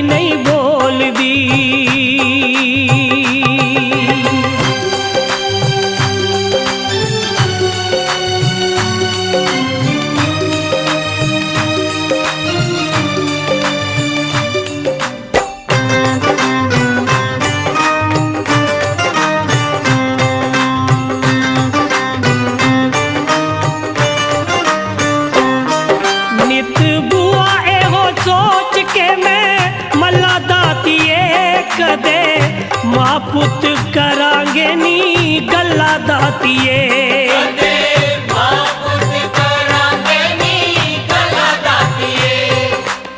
नहीं बोलदी। नित बुआ एहो सोच के मैं मल्ला दातिए कदे मां पुत करांगे नी गल्ला दातिए।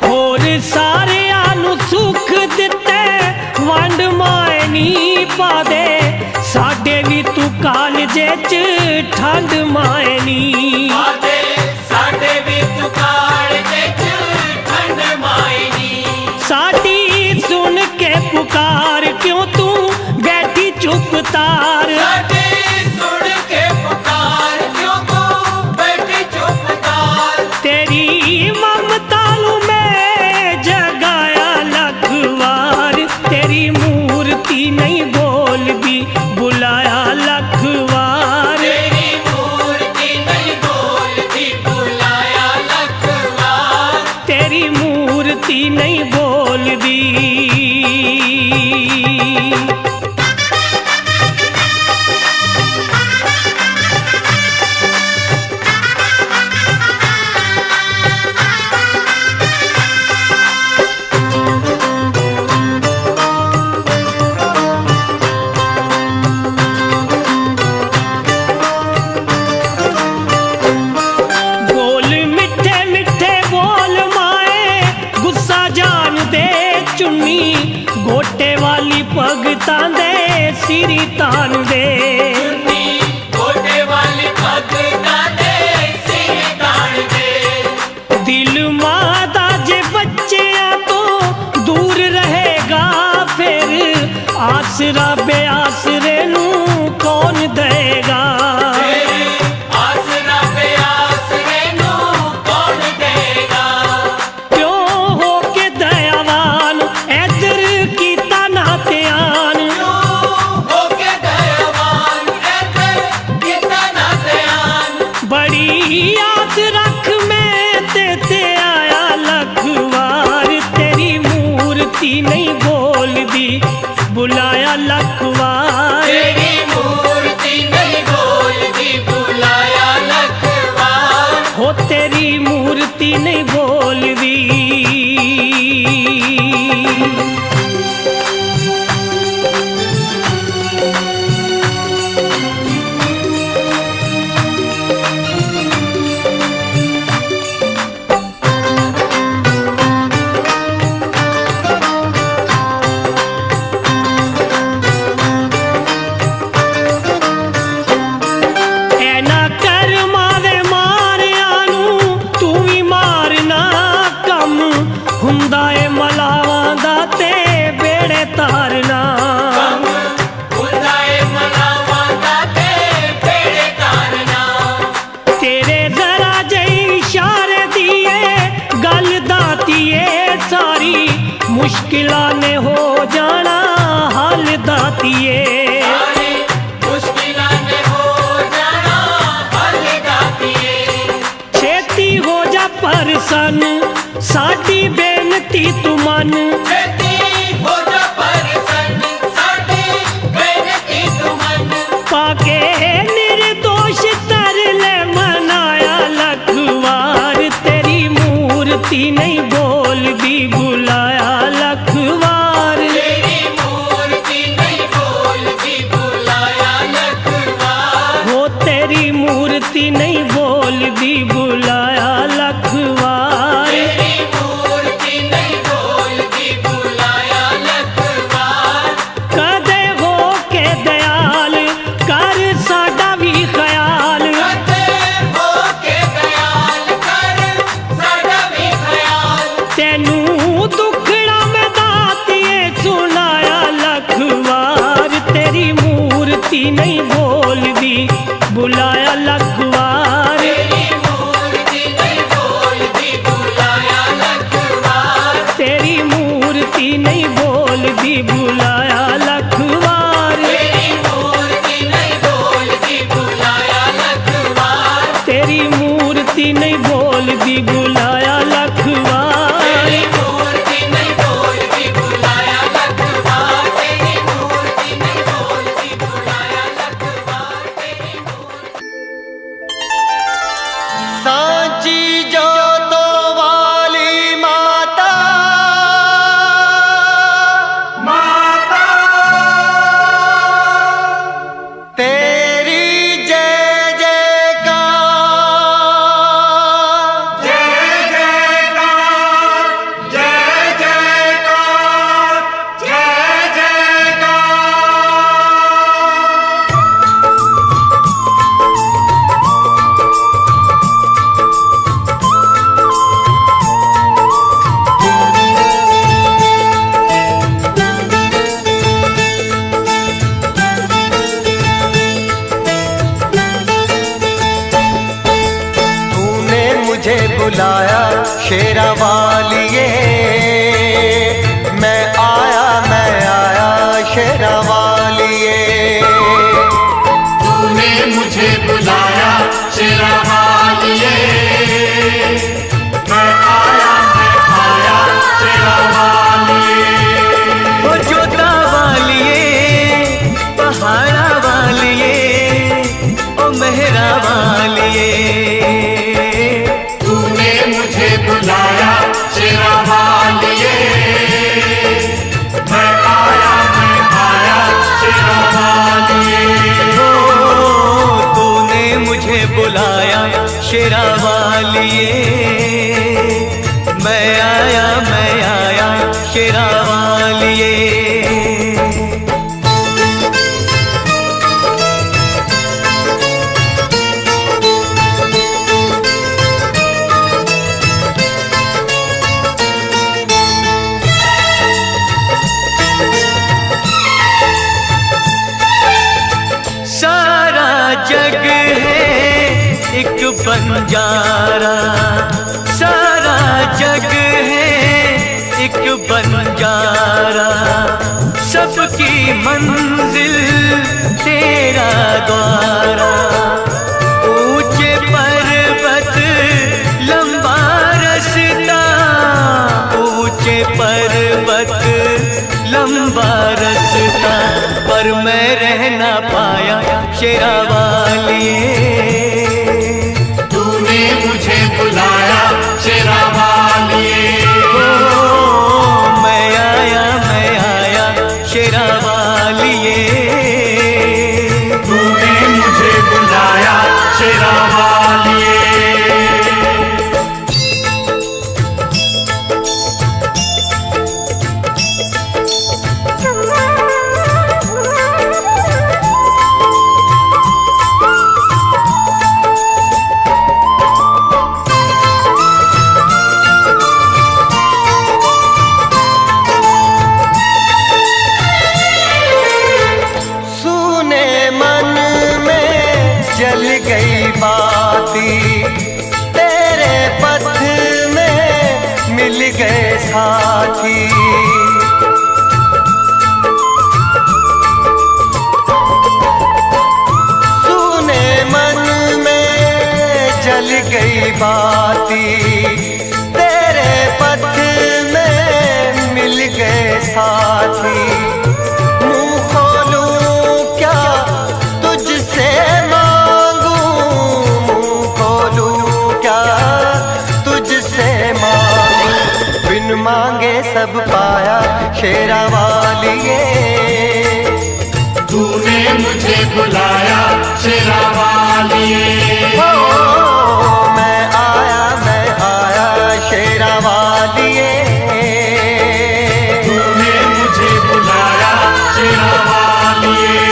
होर सारियां नू सुख दिते वंड माए नी पा दे साडे भी तू कालजे च ठंड माए नी। साडी सुन के पुकार क्यों तू बैठी चुप तार। तेरी ममता लू मैं जगाया लखवार तेरी मूर्ति नहीं बोलदी बुलाया लखवार। तेरी मूर्ति नहीं बोलदी। बोल मिठे मिठे बोल माए गुस्सा जान दे चुन्नी गोटे वाली भगतां दे सिरी तान दे। दिल मां दा जे बच्चियां तो दूर रहेगा फिर आसरा बेआसरे नू कौन देगा। बड़ी आस रख मैं ते आया लखवार तेरी मूर्ति नहीं बोलदी बुलाया लखवार। तेरी मूर्ति नहीं बोलदी बुलाया लखवार। हो तेरी मूर्ति नहीं बोलदी। हुंदा ए मलावां दा ते बेड़े तारना। हुंदा ए मलावां दा ते बेड़े तारना। तेरे जरा जई इशारे दिए गल दातिए सारी मुश्किलां ने हो जाना हल दातिए। छेती हो जा परसन साडी बेनती तू मन। पाके निर्दोष तरले मनाया लखवार तेरी मूर्ति नहीं बोलदी बुलाया लखवार। हो तेरी मूर्ति नहीं बोलदी बुलाया लखवार। तेरी मूर्ति नहीं बोलदी बुलाया बुलाया शेरा वालिए, मैं आया शेरा वालिए। तूने मुझे बुलाया शेरा वालिए, मैं आया शेरा वालिए। ओ जोता वालिए, पहाड़ा वालिए, ओ मेहरा वालिए। तूने मुझे बुलाया शेरा वालिए, मैं आया शेरा वालिए। ओ तूने मुझे बुलाया शेरा वालिए, मैं आया शेरा वालिए। सारा जग है एक बंजारा, सारा जग है एक बंजारा, सबकी मंजिल तेरा द्वारा। ऊंचे पर्वत लंबा रास्ता, ऊंचे पर्वत लंबा रास्ता, पर मैं रह ना पाया शेरा वालिए। तूने मुझे बुलाया शेरा वालिए, ओ मैं आया शेरा वालिए। तूने मुझे बुलाया शेरा वालिए। जल गई बाती, तेरे पथ में मिल गए साथी। सुने मन में जल गई बाती, तेरे पथ में मिल गए साथी। मुँह खोलूं क्या तुझसे मांगे सब पाया शेरा वालिए। तूने मुझे बुलाया शेरा वालिए, ओ मैं आया शेरा वालिए। तूने मुझे बुलाया शेरा वालिए।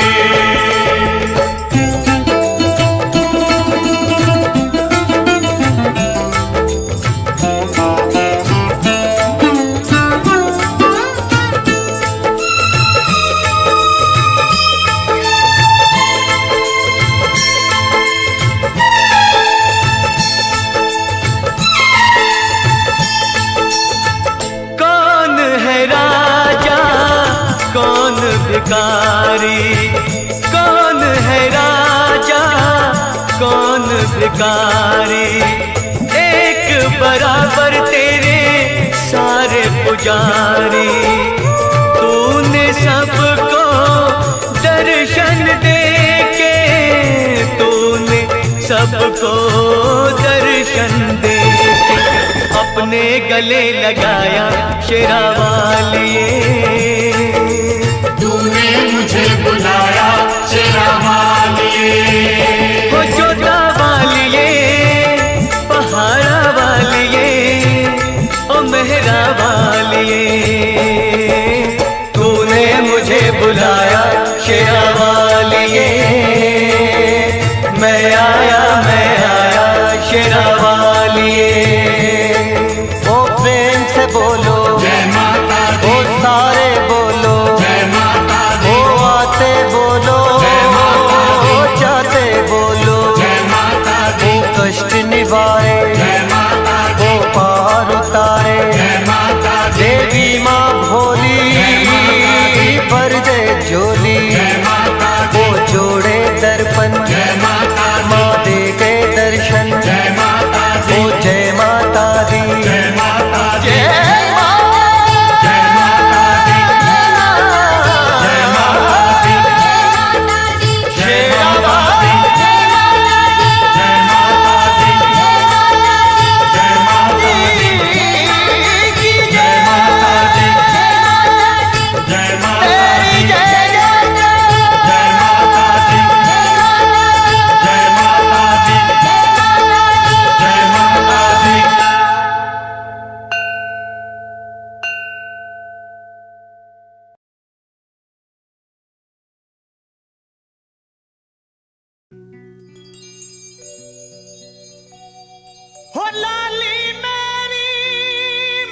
भिखारी कौन है राजा कौन भिखारी, एक बराबर तेरे सारे पुजारी। तूने सबको दर्शन दे के, तूने सबको दर्शन दे के अपने गले लगाया शेरा वालिए। तूने मुझे बुलाया शेरा वालिए, ओ जोता वालिए, पहाड़ा वालिए, ओ मेहरा वालिए। तूने मुझे बुलाया शेरा वालिए, मैं आया शेरा वालिए। ओ प्रेम से बोलो जय माता दी, ओ सारे लाली मेरी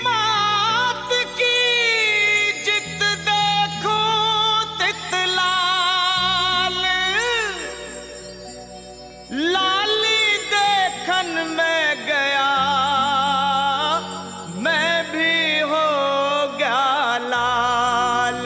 मात की जित देखो तितलाल, लाली देखन में गया मैं भी हो गया लाल।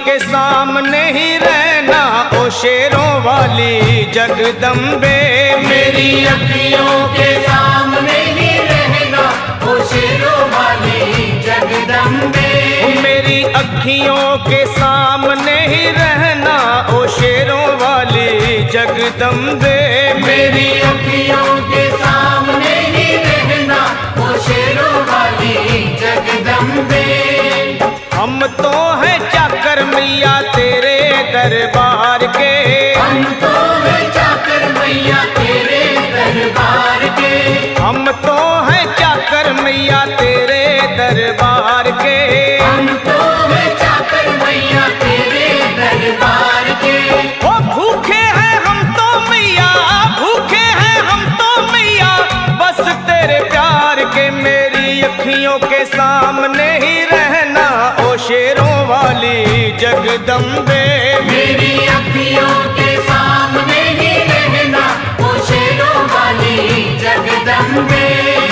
के सामने ही रहना ओ शेरों वाली जगदम्बे। मेरी अखियों के सामने ही रहना ओ शेरों वाली जगदम्बे। मेरी अखियों के सामने ही रहना ओ शेरों वाली जगदम्बे। मेरी अखियों के सामने ही रहना ओ शेरों वाली जगदम्बे। हम तो हैं चाकर मैया तेरे दरबार के। हम तो हैं चाकर मैया तेरे दरबार के। हम तो हैं चाकर मैया तेरे दरबार के। हम तो हैं चाकर मैया तेरे दरबार के। ओ भूखे हैं हम तो मैया, भूखे हैं हम तो मैया बस तेरे प्यार के। मेरी अखियों के सामने ही रहना ओ शेरों वाली जगदम्बे। मेरी अखियों के सामने ही रहना ओ शेरों वाली जगदम्बे।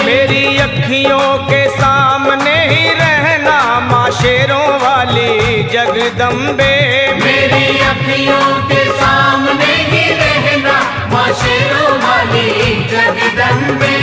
मेरी अखियों के सामने ही रहना माँ शेरों वाली जगदम्बे। मेरी अखियों के सामने ही रहना माँ शेरों वाली जगदम्बे।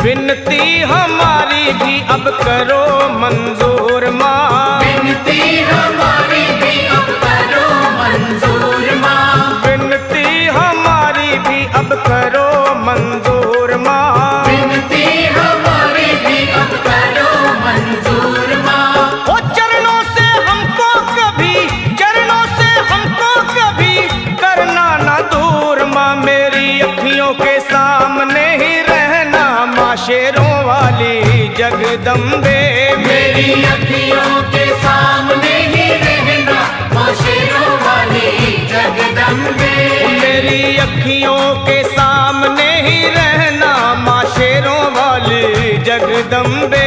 विनती हमारी भी अब करो मंजूर माँ। विनती हमारी भी अब करो मंजूर माँ। विनती हमारी भी अब करो मंजूर माँ। विनती हमारी भी अब करो मंजूर माँ। ओ चरणों से हमको कभी, चरणों से हमको कभी करना ना दूर माँ। मेरी अखियों के सामने ही रहना माँ शेरों वाली जगदम्बे। मेरी अखियों के सामने ही रहना माँ शेरों वाली जगदम्बे। मेरी अखियों के सामने ही रहना माँ शेरों वाली जगदम्बे।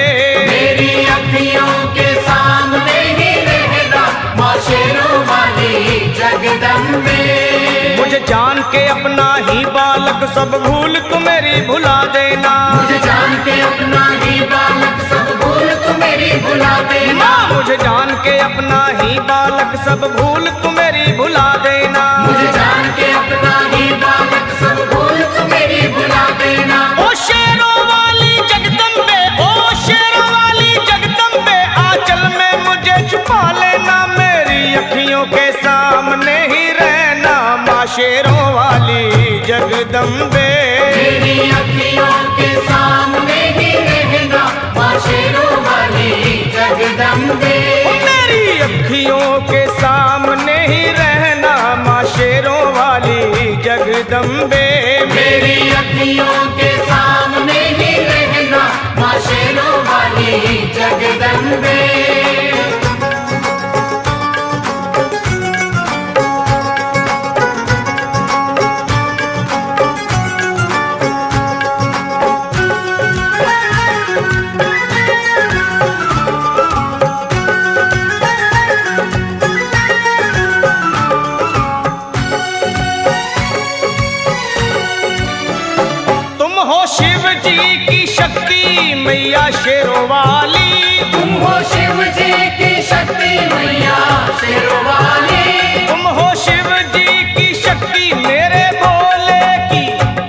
मेरी अखियों के सामने ही रहना माँ शेरों वाली जगदम्बे। मुझे जान के अपना ही बालक सब भूल तू मेरी भुला देना। मुझे जान के अपना ही बालक सब भूल तू मेरी भुला देना। माँ मुझे जान के अपना ही बालक सब भूल तू मेरी भुला देना। मुझे जान के अपना ही बालक सब भूल तू मेरी भुला देना। ओ शेरों वाली जगदम्बे, ओ शेरों वाली जगदम्बे आंचल में मुझे छुपा लेना। मेरी अखियों के सामने ही रहना माँ शेरों वाली जगदम्बे। मेरी अखियों के सामने ही रहना माँ शेरों वाली जगदम्बे। मेरी अखियों के सामने ही रहना माँ शेरों वाली जगदम्बे। मेरी अखियों के सामने ही रहना माँ शेरों वाली जगदम्बे। शिव जी की शक्ति मैया शेरों वाली। तुम हो शिव जी की शक्ति मैया शेरों वाली। तुम हो शिव जी की शक्ति मेरे भोले की,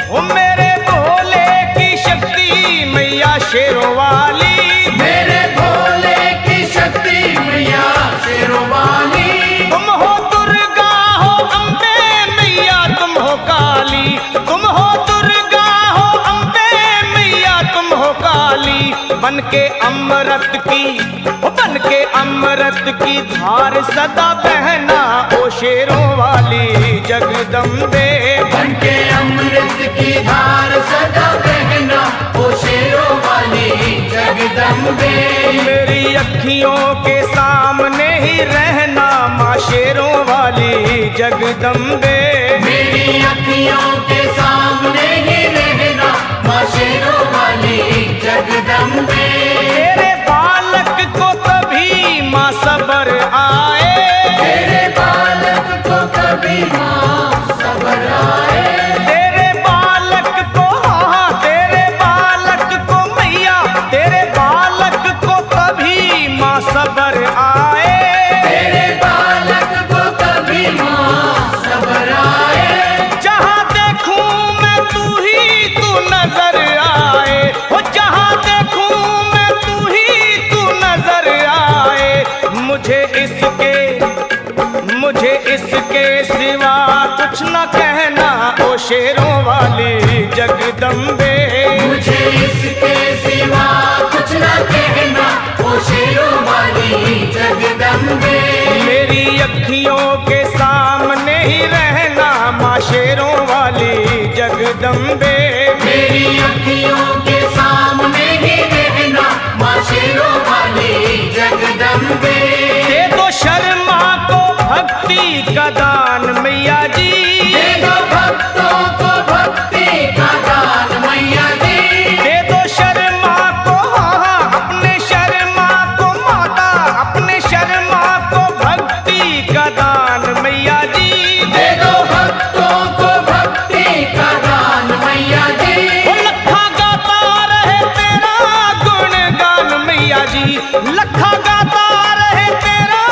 ओ मेरे भोले की शक्ति मैया शेरों वाली। मेरे भोले की शक्ति मैया शेरों वाली। तुम हो दुर्गा हो अम्बे मैया तुम हो काली। तुम हो दुर्गा हो अम्बे मैया तुम हो काली। बन के अमृत की, बन के अमृत की धार सदा बहना ओ शेरों वाली जगदम्बे। बन के अमृत की धार सदा बहना ओ शेरों वाली जगदम्बे। मेरी अखियों के सामने ही रहना माँ शेरों वाली जगदम्बे। मेरी अखियों के सामने ही रहना माँ शेरों वाली जगदम्बे। तेरे बालक को कभी माँ सबर आए। तेरे बालक को कभी माँ सबर आए। तेरे बालक को, हाँ तेरे बालक को मैया, तेरे बालक को कभी माँ सबर आए। तेरे बालक शेरों वाली जगदम्बे। मुझे इसके सिवा कुछ न कहना, ओ शेरों वाली जगदम्बे। मेरी अखियों के सामने ही रहना माँ शेरों वाली जगदम्बे। मेरी अखियों के सामने ही रहना माँ शेरों वाली जगदम्बे। दे दो शर्मा को भक्ति का दान मैया जी, दे दो भक्तों को भक्ति का दान मैया जी। दे दो शर्मा को, अपने शर्मा को माता, अपने शर्मा को भक्ति का दान मैया जी। दे दो भक्तों को भक्ति का दान मैया जी। वो लखा गाता रहे तेरा गुणगान मैया जी, लखा गाता रहे तेरा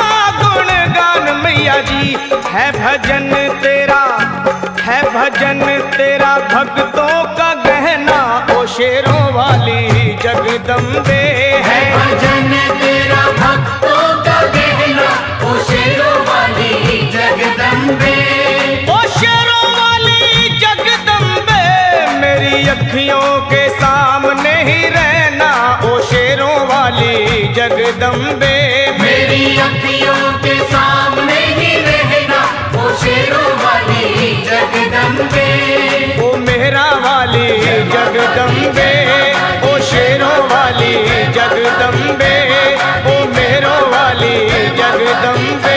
गुणगान मैया जी। है भजन तेरा, है भजन तेरा भक्तों का गहना ओ शेरों वाली जगदम्बे। है भजन तेरा भक्तों का गहना, ओ शेरों वाली जगदम्बे। ओ शेरों वाली जगदम्बे, मेरी अखियों के सामने ही रहना ओ शेरों वाली जगदम्बे। मेरी अखियों के सामने ही रहना, ओ शेरों वाली जगदम्बे। ओ मेहरा वाली जगदम्बे, ओ शेरों वाली जगदम्बे, ओ मेहरों वाली जगदम्बे।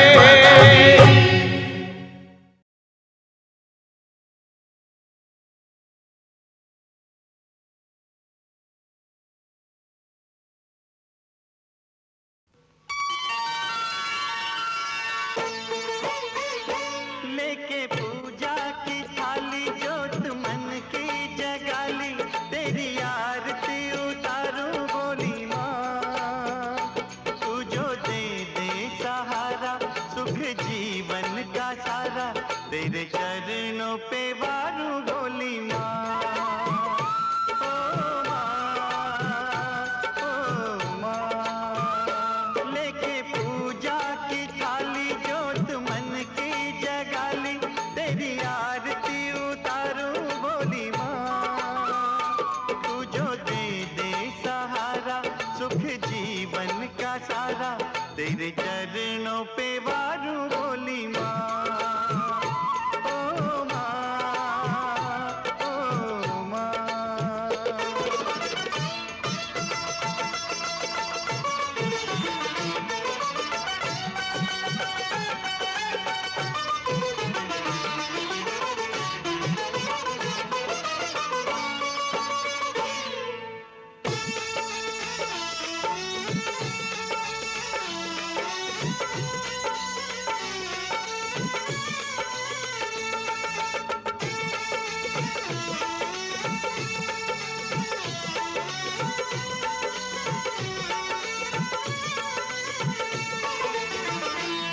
लेके पूजा की थाली जोत मन की जगाली, तेरी आरती उतारूं बोली माँ। तू जो दे दे सहारा, सुख जीवन का सारा, तेरे चरणों पे वारूं बोली माँ। ओ माँ, लेके पूजा की थाली जोत मन की जगाली, तेरी आरती उतारूं बोली माँ। तू जो दे दे सहारा, सुख जीवन का सारा, तेरे चरणों पे वारूं बोली माँ। ओ माँ, ओ माँ।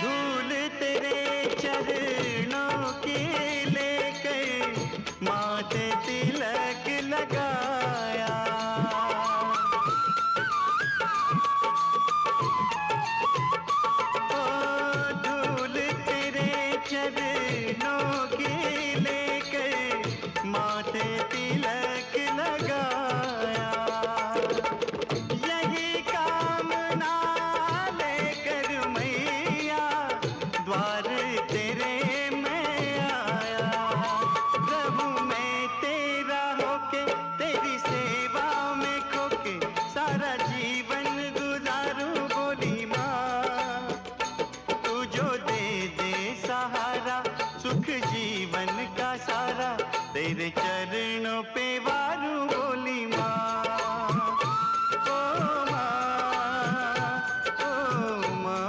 धूल तेरे चरणों की लेकर माथे तिलक लगाया। ओ धूल तेरे चरणों की लेकर माथे तिलक लगाया। यही कामना लेकर मैया द्वार तेरे मैं आया। प्रभु मैं तेरा होके, तेरी सेवा में खोके, सारा जीवन गुजारूं बोली माँ। तू जो दे दे सहारा, सुख जीवन का सारा, तेरे चरणों पे वारूं बोली माँ। ओ माँ, ओ माँ।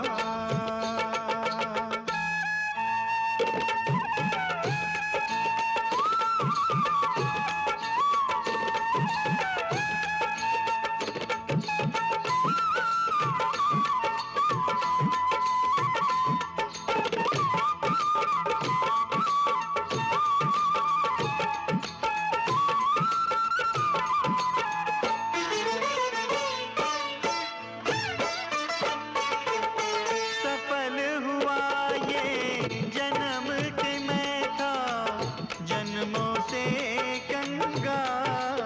जन्मों से कंगाल।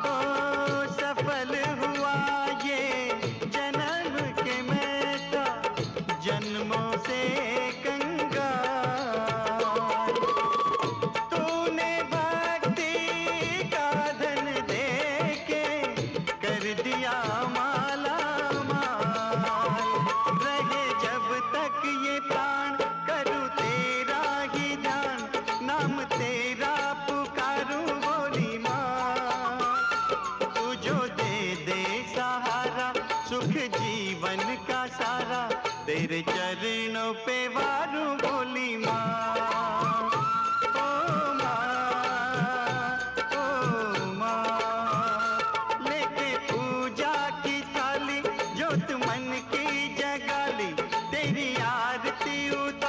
ओ सफल हुआ ये जन्म के मैं था जन्मों से कंगाल। तूने भक्ति का धन दे के कर दिया माला माल। रहे जब तक ये प्राण करूँ तेरा ही ध्यान, नाम तेरा पुकारूं बोली माँ। तू जो दे दे सहारा सुख जीवन का सारा, तेरे चरणों पे वारूं बोली माँ। ओ माँ लेके पूजा की थाली, जोत मन की जगाली, तेरी आरती उतार